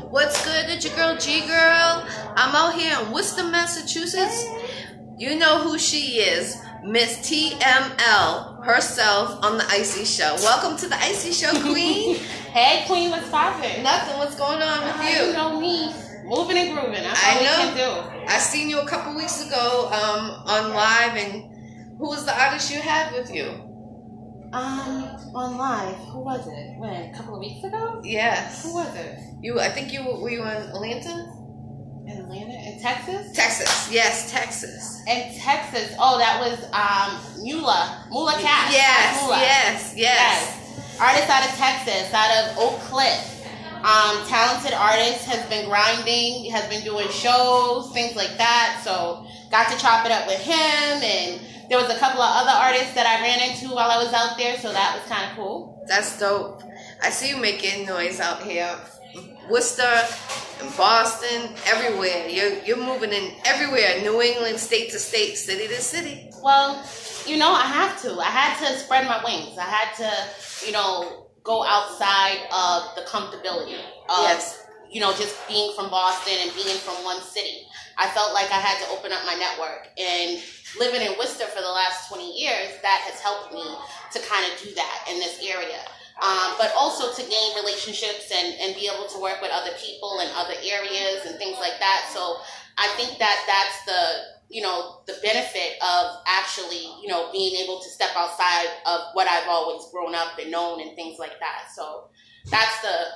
What's good? It's your girl G Girl. I'm out here in Worcester, Massachusetts. You know who she is, Miss TML herself on the Iccy Show. Welcome to the Iccy Show, Queen. Hey, Queen, what's poppin'? Nothing. What's going on with you? You know me, moving and grooving. That's all we can do. I seen you a couple weeks ago on live, and who was the artist you had with you? On live. Who was it? When? A couple of weeks ago? Yes. Who was it? I think were you in Atlanta? In Atlanta? In Texas? Texas. Yes, Texas. In Texas. Oh, that was Mula Cash. Yes. Artist out of Texas, out of Oak Cliff. Talented artist, has been grinding, has been doing shows, things like that. So got to chop it up with him, and there was a couple of other artists that I ran into while I was out there, so that was kind of cool. That's dope. I see you making noise out here. Worcester, and Boston, everywhere. You're moving in everywhere. New England, state to state, city to city. Well, I have to. I had to spread my wings. I had to, go outside of the comfortability of, just being from Boston and being from one city. I felt like I had to open up my network, and living in Worcester for the last 20 years, that has helped me to kind of do that in this area. But also to gain relationships and be able to work with other people in other areas and things like that. So I think that's the benefit of actually, being able to step outside of what I've always grown up and known and things like that. So that's the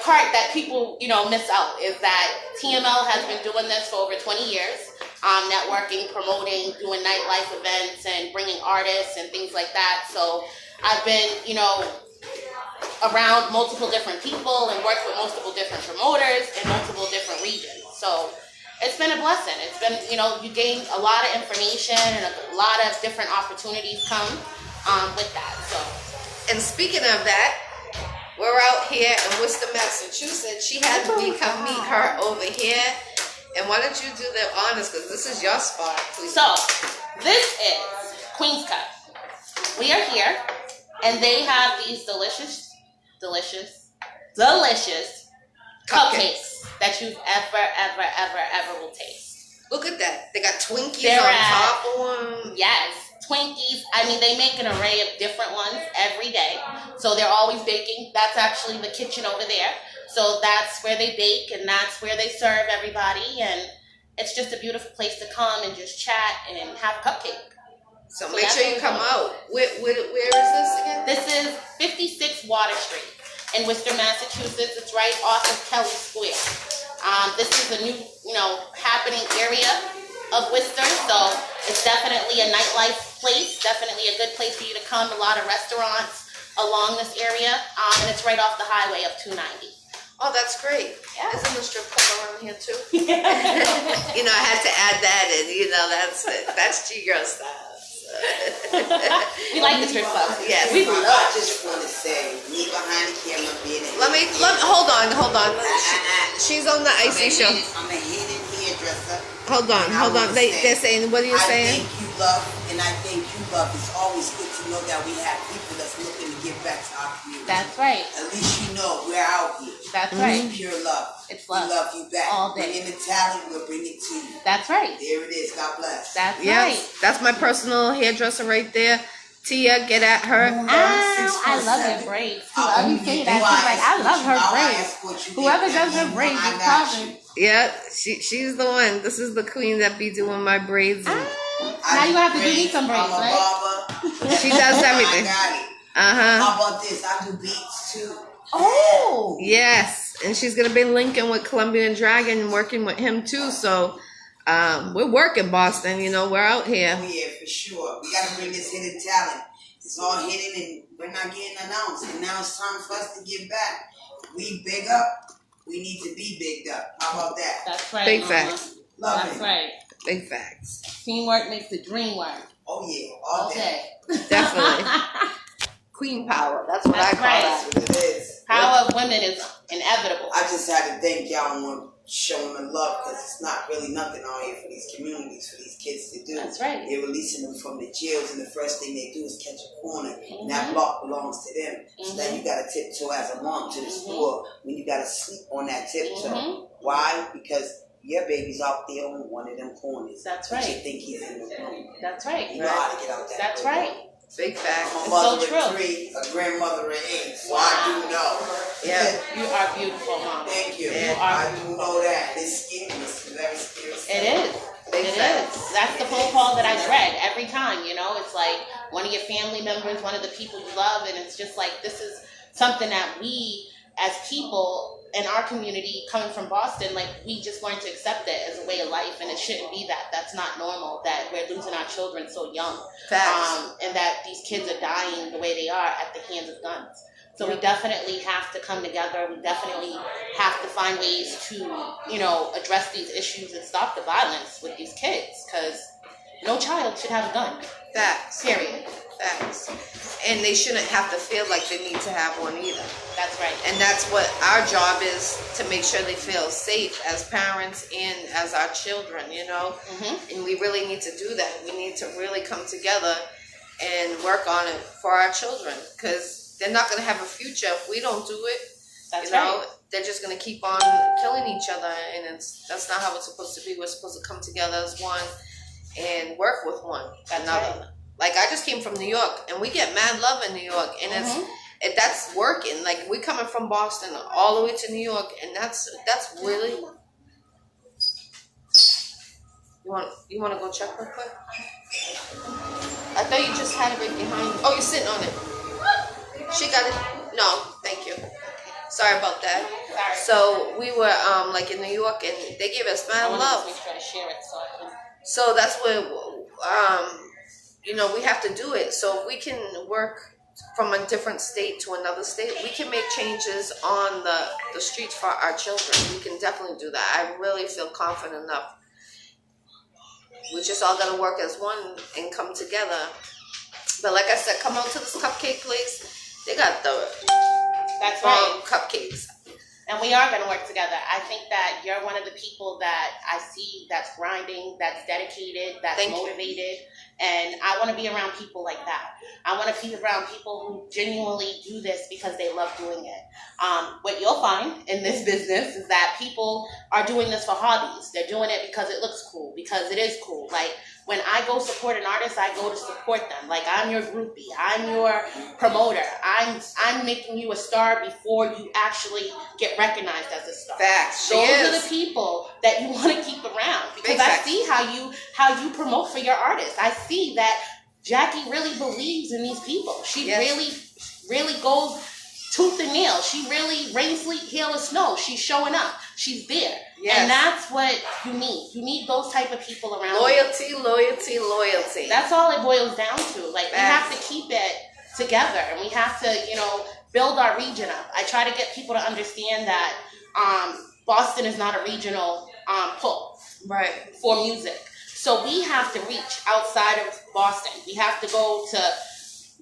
part that people, miss out, is that TML has been doing this for over 20 years, networking, promoting, doing nightlife events and bringing artists and things like that. So I've been, around multiple different people and worked with multiple different promoters in multiple different regions. So it's been a blessing. It's been, you gain a lot of information and a lot of different opportunities come with that. So, and speaking of that, we're out here in Worcester, Massachusetts. She had me come meet her over here. And why don't you do the honors, because this is your spot, please. So, this is Queen's Cup. We are here, and they have these delicious cupcakes that you ever will taste. Look at that. They got Twinkies on top of them. Yes, Twinkies. I mean, they make an array of different ones every day. So they're always baking. That's actually the kitchen over there. So that's where they bake, and that's where they serve everybody. And it's just a beautiful place to come and just chat and have a cupcake. So make sure you come out. Where is this again? This is 56 Water Street in Worcester, Massachusetts. It's right off of Kelly Square. This is a new, happening area of Worcester. So it's definitely a nightlife place. Definitely a good place for you to come. A lot of restaurants along this area. And it's right off the highway of 290. Oh, that's great. Yeah. Isn't the strip club around here too? I had to add that in. That's it. That's G-Girl style. We like the strip club. Yes. I just want to say, me behind the camera being hold on. She's on the Iccy Show. I'm a hidden hairdresser. Hold on. They're saying, what are you saying? I think you love, and I think you love. It's always good to know that we have people that's looking to give back to our community. That's right. At least we're out here. That's right. Pure love. It's love. We love you back. All day. Bring in the talent, we'll bring it to you. That's right. There it is. God bless. That's right. That's my personal hairdresser right there. Tia, get at her. I love your braids. Whoever you say that, she's like, I love her braids. Whoever does her braids is popping. Yeah, she's the one. This is the queen that be doing my braids. Now you have to do me some braids, right? She does everything. How about this? I do beats too. Oh. Yes, and she's gonna be linking with Colombian Dragon and working with him too. So we're working, Boston. We're out here. Oh yeah, for sure. We gotta bring this hidden talent. It's all hidden and we're not getting announced. And now it's time for us to give back. We big up. We need to be bigged up. How about that? That's right. Big facts. That's right. Big facts. Teamwork makes the dream work. Oh yeah, all day. Definitely. queen power. That's what I That's call right. that. That's what it is. Power of women is inevitable. I just had to thank y'all on showing the love, because it's not really nothing out here for these communities, for these kids to do. That's right. They're releasing them from the jails, and the first thing they do is catch a corner, and that Mhm. block belongs to them. So Mhm. now you got to tiptoe as a mom to the store when you got to sleep on that tiptoe. Mhm. Why? Because your baby's out there on one of them corners. That's But right. you think he's in the room. That's right. You know how to get out that That's door. right. Big fact. I'm a It's mother so of true. 3, a grandmother of 8, so Wow. I do know. Yeah. You are beautiful, Mom. Thank you. Yeah. I do know that. It's scary. It's very scary. It is. Big It facts. is. That's the phone call that I dread every time, you know? It's like one of your family members, one of the people you love, and it's just like this is something that we as people in our community coming from Boston, like we just learned to accept it as a way of life, and it shouldn't be that. That's not normal that we're losing our children so young. Facts. And that these kids are dying the way they are at the hands of guns. So we Yep. definitely have to come together. We definitely have to find ways to, you know, address these issues and stop the violence with these kids, because no child should have a gun. Facts. Period. Facts. And they shouldn't have to feel like they need to have one either. That's right. And that's what our job is, to make sure they feel safe as parents and as our children, you know? Mm-hmm. And we really need to do that. We need to really come together and work on it for our children, because they're not going to have a future if we don't do it. That's You know, right. they're just going to keep on killing each other, and that's not how it's supposed to be. We're supposed to come together as one and work with one That's another. right. Like, I just came from New York, and we get mad love in New York, and that's working. Like, we coming from Boston all the way to New York, and that's really. You want to go check real quick? I thought you just had it right behind you. Oh, you're sitting on it. She got it. No, thank you. Sorry about that. Sorry. So we were like in New York, and they gave us I mad want love. to make sure I share it so I can. So that's what you know, we have to do it. So if we can work from a different state to another state, we can make changes on the streets for our children. We can definitely do that. I really feel confident enough. We just all gotta work as one and come together. But like I said, come out to this cupcake place. They got the That's right. cupcakes. And we are going to work together. I think that you're one of the people that I see that's grinding, that's dedicated, that's Thank you. motivated. And I want to be around people like that. I want to be around people who genuinely do this because they love doing it. What you'll find in this business is that people are doing this for hobbies. They're doing it because it looks cool, because it is cool. Like, when I go support an artist, I go to support them. Like, I'm your groupie. I'm your promoter. I'm making you a star before you actually get recognized as a star. Facts. Those are the people that you want to keep around, because I see how you promote for your artists. I see that Jackie really believes in these people. She really goes tooth and nail. She really rain, sleet, hail, or snow. She's showing up. She's there. Yes. And that's what you need. You need those type of people around you. Loyalty, loyalty, loyalty. That's all it boils down to. Like, we have Facts. to keep it together, and we have to, you know, build our region up. I try to get people to understand that Boston is not a regional pull Right. for music. So we have to reach outside of Boston. We have to go to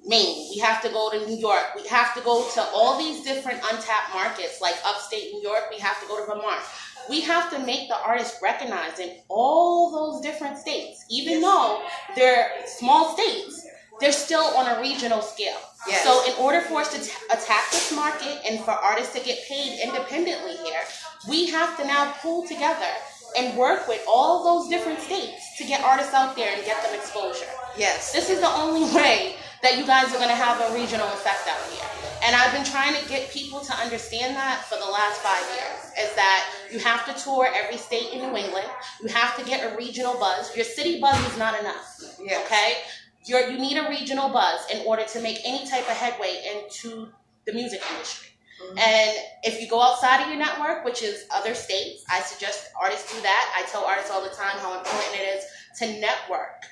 Maine. We have to go to New York. We have to go to all these different untapped markets, like upstate New York. We have to go to Vermont. We have to make the artists recognized in all those different states. Even though they're small states, they're still on a regional scale. Yes. So in order for us to attack this market and for artists to get paid independently here, we have to now pull together and work with all those different states to get artists out there and get them exposure. Yes. This is the only way that you guys are going to have a regional effect out here. And I've been trying to get people to understand that for the last 5 years, is that you have to tour every state in New England. You have to get a regional buzz. Your city buzz is not enough, Yes. okay? You need a regional buzz in order to make any type of headway into the music industry. Mm-hmm. And if you go outside of your network, which is other states, I suggest artists do that. I tell artists all the time how important it is to network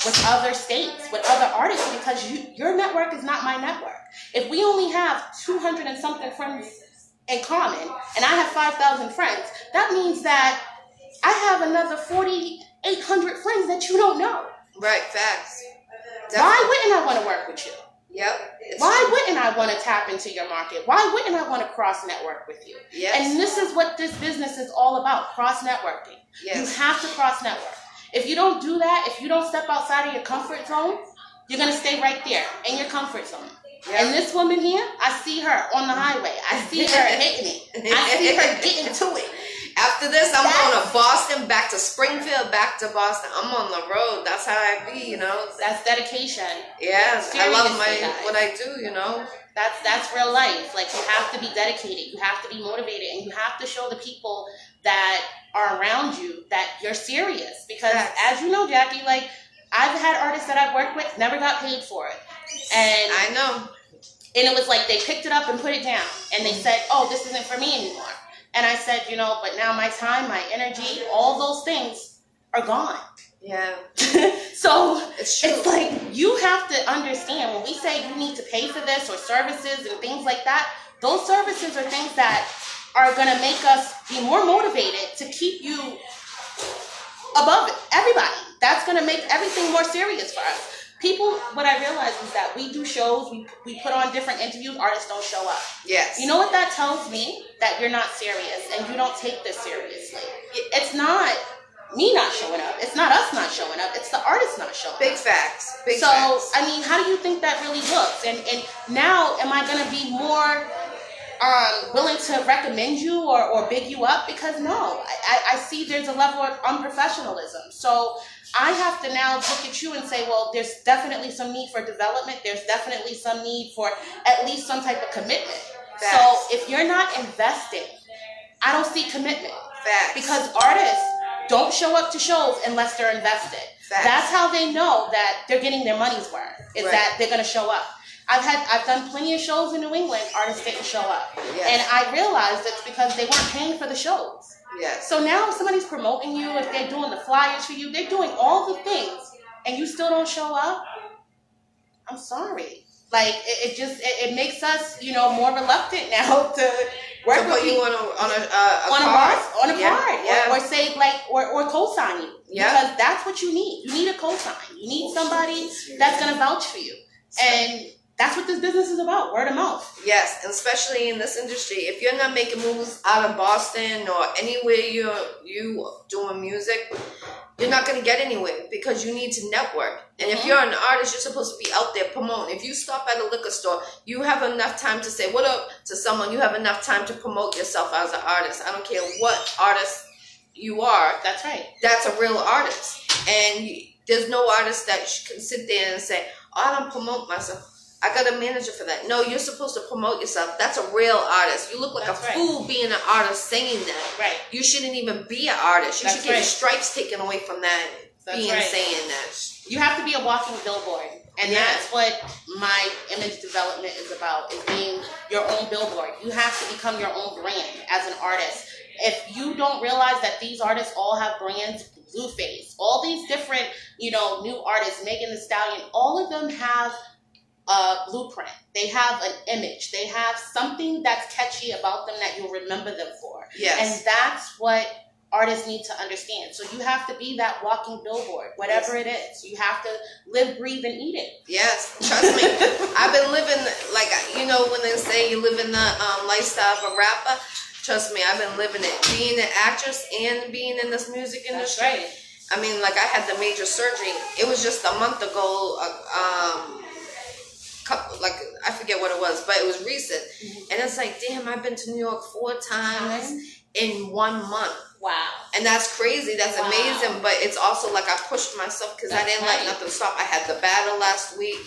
with other states, with other artists, because your network is not my network. If we only have 200 and something friends in common, and I have 5,000 friends, that means that I have another 4,800 friends that you don't know. Right. Facts. Why wouldn't I want to work with you? Yep. Why wouldn't I want to tap into your market? Why wouldn't I want to cross network with you? Yes. And this is what this business is all about, cross networking. Yes. You have to cross network. If you don't do that, if you don't step outside of your comfort zone, you're going to stay right there in your comfort zone. Yep. And this woman here, I see her on the highway. I see her hitting it. I see her getting to it. After this, I'm going to Boston, back to Springfield, back to Boston. I'm on the road. That's how I be, you know. That's dedication. Yes, I love what I do, you know. That's real life. Like, you have to be dedicated. You have to be motivated. And you have to show the people that are around you that you're serious. Because as you know, Jackie, like, I've had artists that I've worked with, never got paid for it. And I know. And it was like they picked it up and put it down. And they said, oh, this isn't for me anymore. And I said, you know, but now my time, my energy, all those things are gone. Yeah. So it's true. It's like, you have to understand, when we say you need to pay for this or services and things like that, those services are things that are going to make us be more motivated to keep you above everybody. That's going to make everything more serious for us. People, what I realize is that we do shows, we put on different interviews, artists don't show up. Yes. You know what that tells me? That you're not serious and you don't take this seriously. It's not me not showing up. It's not us not showing up. It's the artist not showing Big up. Facts. Big so, facts. I mean, how do you think that really looks? And now, am I going to be more willing to recommend you or big you up? Because no, I see there's a level of unprofessionalism. So I have to now look at you and say, well, there's definitely some need for development. There's definitely some need for at least some type of commitment. Facts. So if you're not investing, I don't see commitment. Facts. Because artists don't show up to shows unless they're invested. Facts. That's how they know that they're getting their money's worth, is that they're going to show up. I've done plenty of shows in New England, artists didn't show up. Yes. And I realized it's because they weren't paying for the shows. Yes. So now if somebody's promoting you, if they're doing the flyers for you, they're doing all the things, and you still don't show up, I'm sorry. Like, it makes us, you know, more reluctant now to work with you on a card. Yeah. Or say, like, or co-sign you. Yeah. Because that's what you need. You need a co-sign. You need somebody that's going to vouch for you. And that's what this business is about, word of mouth. Yes, and especially in this industry. If you're not making moves out of Boston or anywhere you doing music, you're not going to get anywhere because you need to network. And if you're an artist, you're supposed to be out there promoting. If you stop at a liquor store, you have enough time to say what up to someone. You have enough time to promote yourself as an artist. I don't care what artist you are. That's right. That's a real artist. And there's no artist that can sit there and say, oh, I don't promote myself. I got a manager for that. No, you're supposed to promote yourself. That's a real artist. You look like That's a fool being an artist saying that. Right. You shouldn't even be an artist. You That's should get right. stripes taken away from that being right. saying that. You have to be a walking billboard. And that's what my image development is about, is being your own billboard. You have to become your own brand as an artist. If you don't realize that these artists all have brands, Blueface, all these different, you know, new artists, Megan Thee Stallion, all of them have a blueprint. They have an image. They have something that's catchy about them that you'll remember them for. Yes. And that's what artists need to understand. So you have to be that walking billboard, whatever it is. You have to live, breathe, and eat it. Yes, trust me. I've been living, like, you know, when they say you live in the lifestyle of a rapper, trust me, I've been living it. Being an actress and being in this music industry. That's right. I mean, like, I had the major surgery. It was just a month ago, like, I forget what it was, but it was recent. And it's like, damn, I've been to New York 4 times in 1 month. Wow. And that's crazy. That's amazing. But it's also like I pushed myself because I didn't let nothing stop. I had the battle last week.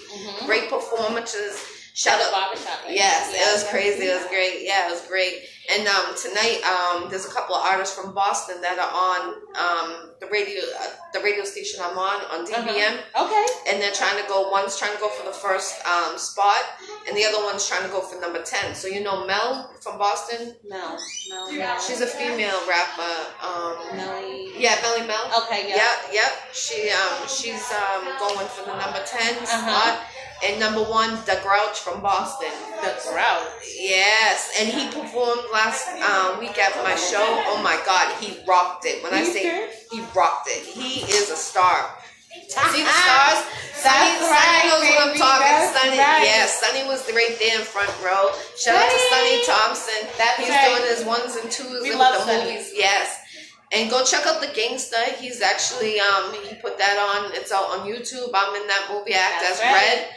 Great performances. Shout out. Barbershop, right? Yes, it was crazy. It was great. Yeah, it was great. And tonight, there's a couple of artists from Boston that are on the radio station I'm on DBM. Okay. And they're trying to go. One's trying to go for the first spot, and the other one's trying to go for number 10. So you know Mel from Boston. Mel. She's a female rapper. Melly. Yeah, Melly Mel. Okay. Yeah. Yep. She's going for the number 10 spot. And number 1, The Grouch from Boston. The Grouch. Yes, and he performed last week at my show. Oh my God, he rocked it. When I say he rocked it, he is a star. See the stars? Sunny knows what I'm talking. That's Sunny, right. yeah, Sunny was right there in front row. Shout out to Sunny Thompson. That's He's right. doing his ones and twos We with love the Sunny. movies. Yes. And go check out The Gangsta. He's actually he put that on. It's out on YouTube. I'm in that movie. I act That's as right. Red.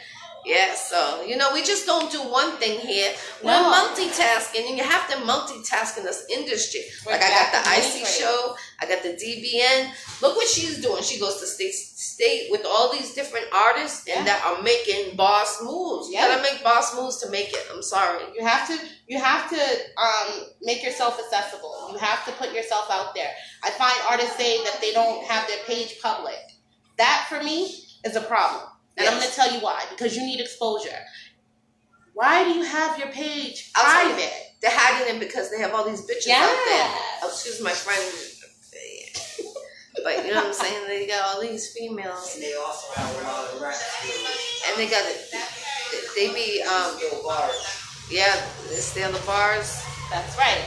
Yeah, so we just don't do one thing here. We're No. multitasking, and you have to multitask in this industry. Like I got the Iccy Showw, I got the DBN. Look what she's doing. She goes to state with all these different artists and that are making boss moves. You gotta make boss moves to make it. I'm sorry. You have to make yourself accessible. You have to put yourself out there. I find artists say that they don't have their page public. That for me is a problem. And I'm going to tell you why. Because you need exposure. Why do you have your page private? They're hiding it because they have all these bitches out there. Oh, excuse my friend. But you know what I'm saying? They got all these females. And they also have a lot of rap skills. And they got it. They be, yeah, they stay on the bars. That's right.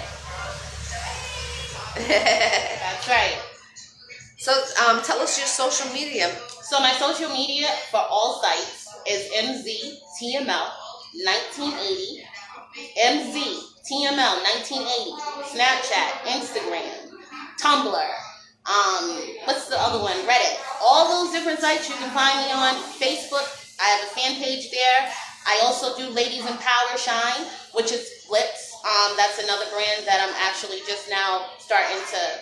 That's right. So tell us your social media. So my social media for all sites is MZTML1980, MZTML1980, Snapchat, Instagram, Tumblr, what's the other one? Reddit. All those different sites you can find me on. Facebook, I have a fan page there. I also do Ladies in Power Shine, which is Lips. That's another brand that I'm actually just now starting to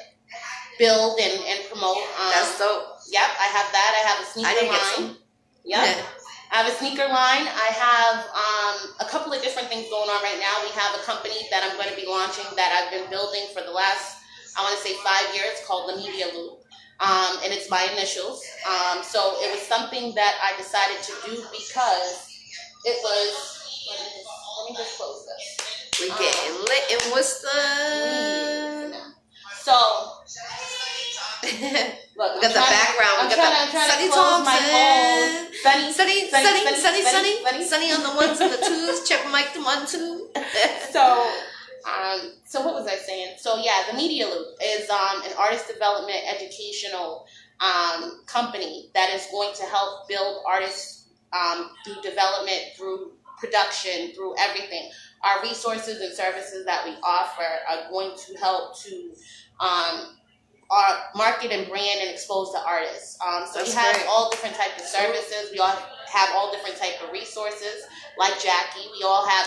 build and promote. That's dope. Yep, I have that. I have a sneaker line. Yep. Yeah. I have a sneaker line. I have a couple of different things going on right now. We have a company that I'm going to be launching that I've been building for the last, I want to say 5 years, called the Media Loop. And it's my initials. So it was something that I decided to do because it was, let me just close this. We getting lit in Worcester. So, look, We got the background. We got the Sunny Thompson. Sunny on the ones and the twos. Check Mike the 1 2. So what was I saying? So yeah, the Media Loop is an artist development educational company that is going to help build artists through development, through production, through everything. Our resources and services that we offer are going to help to our market and brand and expose the artists. So we have all different types of services. We all have all different types of resources, like Jackie. We all have,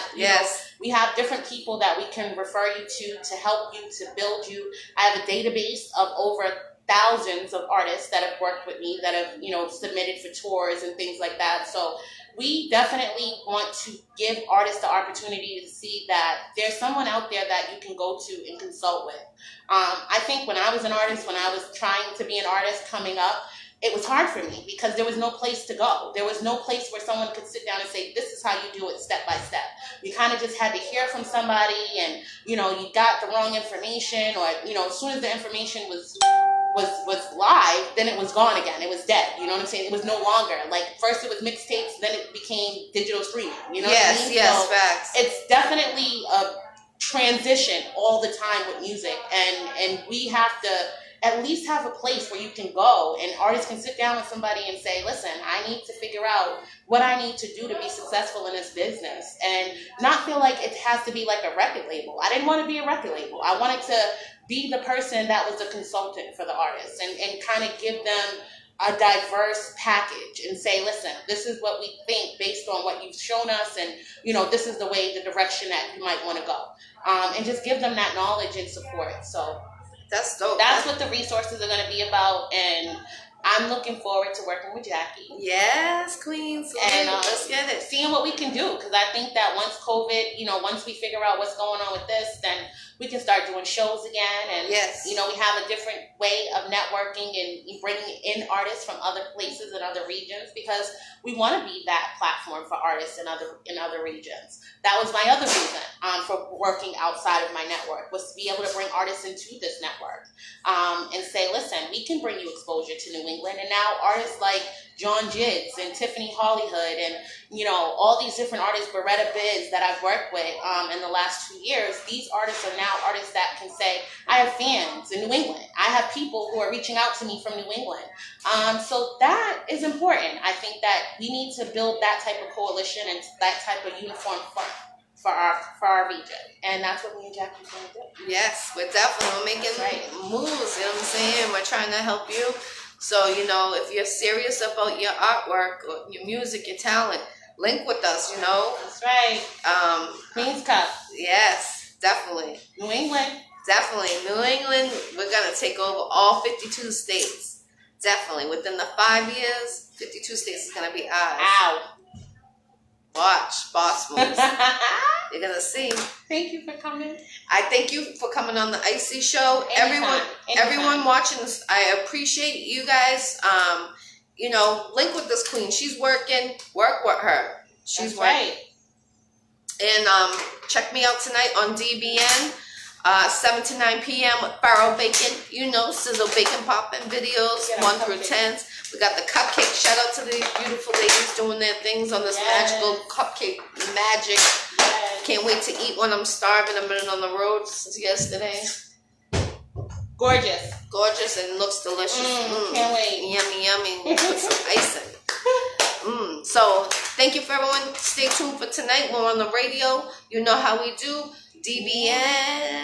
we have different people that we can refer you to help you, to build you. I have a database of over thousands of artists that have worked with me, that have, submitted for tours and things like that. So we definitely want to give artists the opportunity to see that there's someone out there that you can go to and consult with. I think when I was an artist, when I was trying to be an artist coming up, it was hard for me because there was no place to go. There was no place where someone could sit down and say, this is how you do it step by step. You kind of just had to hear from somebody and, you got the wrong information, or, as soon as the information was live, then it was gone again. It was dead. You know what I'm saying? It was no longer. Like, first it was mixtapes, then it became digital streaming. You know what I mean? Yes, so facts. It's definitely a transition all the time with music. And we have to at least have a place where you can go and artists can sit down with somebody and say, listen, I need to figure out what I need to do to be successful in this business, and not feel like it has to be like a record label. I didn't want to be a record label. I wanted to be the person that was a consultant for the artists and kind of give them a diverse package and say, listen, this is what we think based on what you've shown us, and this is the direction that you might want to go, and just give them that knowledge and support. So that's dope. That's what the resources are going to be about, and I'm looking forward to working with Jackie. Yes, Queen. And let's get it. Seeing what we can do, because I think that once COVID, once we figure out what's going on with this, then we can start doing shows again. And, we have a different way of networking and bringing in artists from other places and other regions, because we want to be that platform for artists in other regions. That was my other reason for working outside of my network, was to be able to bring artists into this network and say, listen, we can bring you exposure to New England. And now artists like John Jitz and Tiffany Hollywood and, you know, all these different artists, Beretta Biz that I've worked with in the last 2 years. These artists are now artists that can say, I have fans in New England. I have people who are reaching out to me from New England. So that is important. I think that we need to build that type of coalition and that type of uniform front for our region. And that's what me and Jackie's going to do. Yes, we're definitely making moves, you know what I'm saying? We're trying to help you. So, you know, if you're serious about your artwork or your music, your talent, link with us, you know? That's right. Queen's Cup. Yes, definitely. New England. Definitely. New England, we're going to take over all 52 states. Definitely. Within the 5 years, 52 states is going to be ours. Ow. Watch, boss moves. You're going to see. Thank you for coming. I thank you for coming on the Iccy Show. Anytime. Everyone watching this, I appreciate you guys. You know, link with this queen. She's working. Work with her. She's That's working. right. And check me out tonight on DBN, 7 to 9 p.m. with Farrow Bacon. You know, sizzle bacon popping videos, 1 through 10s. We got the cupcake. Shout out to these beautiful ladies doing their things on this magical cupcake magic. Yes. Can't wait to eat one. I'm starving. I've been on the road since yesterday. Gorgeous. Gorgeous and looks delicious. Can't wait. Yummy, yummy. Put some icing. So, thank you for everyone. Stay tuned for tonight. We're on the radio. You know how we do. DBN.